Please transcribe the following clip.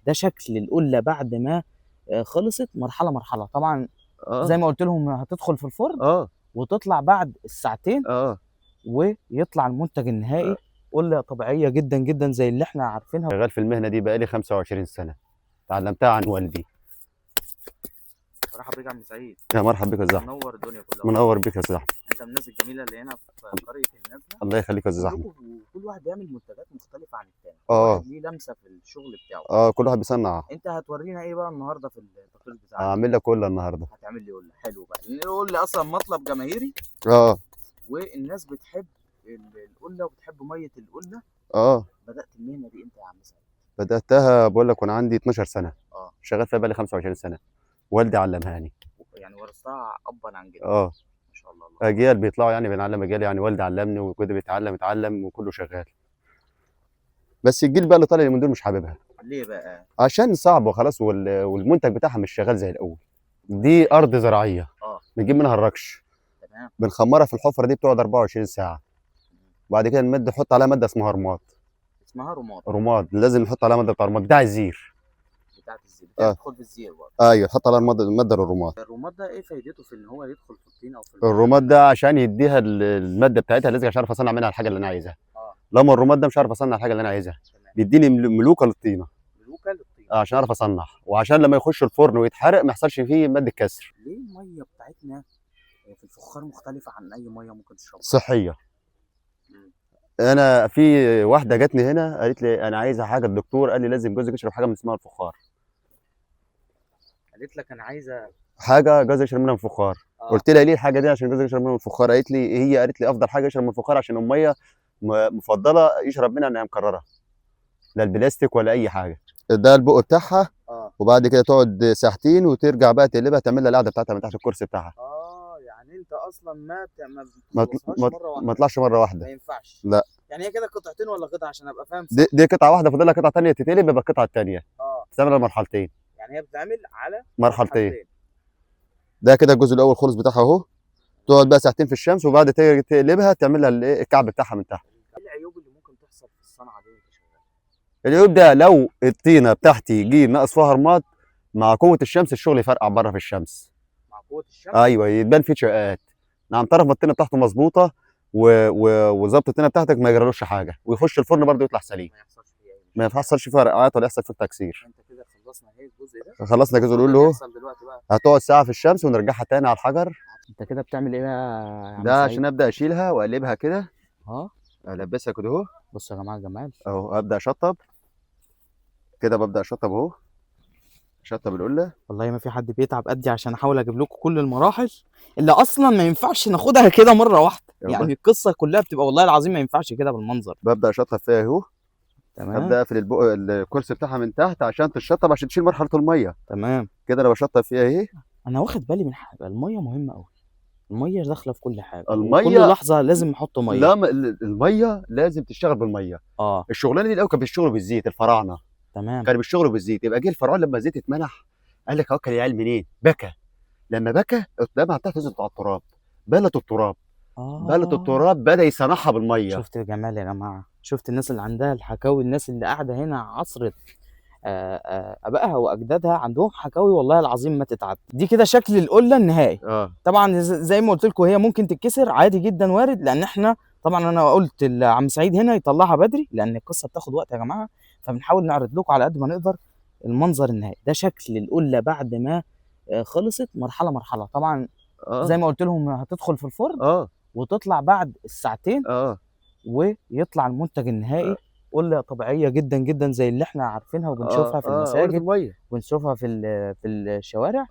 ده شكل القله بعد ما خلصت مرحله مرحله. طبعا زي اه ما قلت لهم هتدخل في الفرن اه وتطلع بعد الساعتين، اه ويطلع المنتج النهائي قله طبيعيه جدا جدا زي اللي احنا عارفينها. شغال في المهنه دي بقالي 25 سنه، اتعلمتها عن والدي. صراحه بيك يا عم سعيد، يا مرحب بك يا زحمه. منور الدنيا كلها. منور بك يا زحمه. انت من الناس الجميله اللي هنا في قريه النزله. الله يخليك يا زحمه. كل واحد بيعمل منتجات مختلفه عن التاني، كل اه واحد ليه لمسه في الشغل بتاعه. كل واحد بيصنع. انت هتورينا ايه بقى النهارده في التقرير بتاعك؟ هعمل لك كل النهارده. هتعمل لي قله حلو بقى، لان القله اصلا مطلب جماهيري، اه والناس بتحب القله وبتحب ميه القله. اه بدات المهنه دي امتى يا عم سعيد؟ بداتها بقول لك وانا عندي 12 سنه، اه شغال فيها بقالي 25 سنه. والدي علمهاني. يعني ورثتها ابا عن جد. اه ما شاء الله. اجيال بيطلعوا يعني بنعلم اجيال، يعني والدي علمني وكده بيتعلم اتعلم وكله شغال. بس الجيل بقى اللي طالع من دول مش حاببها. ليه بقى؟ عشان صعب وخلاص والمنتج بتاعها مش شغال زي الاول. دي ارض زراعيه بنجيب منها الركش، تمام. بنخمرها في الحفره دي بتقعد 24 ساعه. وبعد كده نمد نحط عليها ماده اسمها رماد. اسمها رماد. رماد لازم نحط عليها ماده بتاع رماد بتاع الزير. بتاعت الزير اه بتدخل في الزير برضه. ايوه نحط عليها ماده الرماد. الرماد ده ايه فايدته في ان هو يدخل في الطين او في الرماد ده عشان يديها الماده بتاعتها لازم عشان اعرف اصنع منها الحاجه اللي انا عايزها. لما الرماد ده مش عارف اصنع الحاجه اللي انا عايزها. تمام. بيديني ملوكه للطينه. ملوكه للطين. عشان اعرف اصنع، وعشان لما يخش الفرن ويتحرق ما يحصلش فيه ماده كسر. ليه الميه بتاعتنا في الفخار مختلفه عن اي ميه ممكن تشربها؟ صحيه. انا في واحده جاتني هنا قالت لي انا عايزه حاجه، الدكتور قال لي لازم جوزك يشرب حاجه من اسمها الفخار. قالت لك انا عايزه حاجه جوزك يشرب منها من الفخار. قلت لها ليه الحاجه دي؟ عشان جوزك يشرب منها من الفخار. قالت لي هي قالت لي افضل حاجه يشرب من الفخار عشان الميه مفضله يشرب منها انها مكرره، لا البلاستيك ولا اي حاجه. ده البق بتاعها. وبعد كده تقعد ساعتين وترجع بقى تقلبها تعمل لها القعده بتاعتها من تحت الكرسي بتاعها. يعني انت اصلا ما تطلعش مره واحده. ما ينفعش. لا يعني هي كده قطعتين ولا قطعه عشان ابقى فاهم؟ دي قطعه واحده، فاضل لها قطعه ثانيه تتقلب يبقى القطعه الثانيه. بتعمل مرحلتين. يعني هي بتتعمل على مرحلتين. ده كده الجزء الاول خالص بتاعها اهو. تقعد بقى ساعتين في الشمس وبعد تقلبها تعمل لها الكعب بتاعها من تحت. ايه العيوب اللي ممكن تحصل في الصنعه دي وانت شغال؟ العيوب ده لو الطينه بتاعتي جه ناقص فيها رماد، مع قوه الشمس الشغل يفرقع بره في الشمس. مع قوه الشمس؟ ايوه يبان فيه شقات. نعم تعرف ما الطينه بتاعته مظبوطه وظبط الطينه بتاعتك ما يجرالوش حاجه، ويخش الفرن برده يطلع سليم. ما يحصلش فيه فرقعات ولا يحصل فيه تكسير. انت كده خلصنا اهي الجزء ده. خلصنا الجزء الاول اهو. هتقعد ساعه في الشمس ونرجعها تاني على الحجر. انت كده بتعمل ايه بقى يا عم ده سعيد؟ عشان ابدا اشيلها واقلبها كده. اه البسها كده اهو. بصوا يا جماعه الجمال اهو ابدا اشطب كده، ببدا اشطب اهو. اشطب القله. والله ما في حد بيتعب قدي عشان احاول اجيب لكم كل المراحل اللي اصلا ما ينفعش ناخدها كده مره واحده. يعني القصه كلها بتبقى والله العظيم ما ينفعش كده بالمنظر. ببدا اشطب فيها اهو. تمام. ابدا اقفل الكرسي بتاعها من تحت عشان تشطب، عشان تشيل مرحله الميه. تمام كده انا بشطب فيها اهي. انا واخد بالي من حاجه، الميه مهمه قوي. الميه داخله في كل حاجه، الميه كل لحظه لازم نحط ميه. لا الميه لازم تشتغل بالميه. الشغلانه دي الاول كانوا بيشتغلوا بالزيت، الفراعنه. تمام. كانوا بيشتغلوا بالزيت. يبقى جه الفرعون لما الزيت اتمنح قال لك هوكل العيال منين؟ بكى. لما بكى الدمعه بتاعته نزلت على التراب، بلت التراب. بلت التراب بدا يسامحها بالميه. شفت الجمال يا جماعه؟ شفت الناس اللي عندها الحكاوي، الناس اللي قاعده هنا عصرت ابائها واجدادها عندهم حكاوي والله العظيم ما تتعد. دي كده شكل القله النهائي. طبعا زي ما قلت لكم هي ممكن تتكسر عادي جدا، وارد، لان احنا طبعا انا قلت لعم سعيد هنا يطلعها بدري لان القصه بتاخد وقت يا جماعه، فبنحاول نعرض لكم على قد ما نقدر المنظر النهائي. ده شكل القله بعد ما خلصت مرحله مرحله. طبعا زي ما قلت لهم هتدخل في الفرن وتطلع بعد الساعتين ويطلع المنتج النهائي قله طبيعيه جدا جدا زي اللي احنا عارفينها وبنشوفها في المساجد وبنشوفها في الشوارع.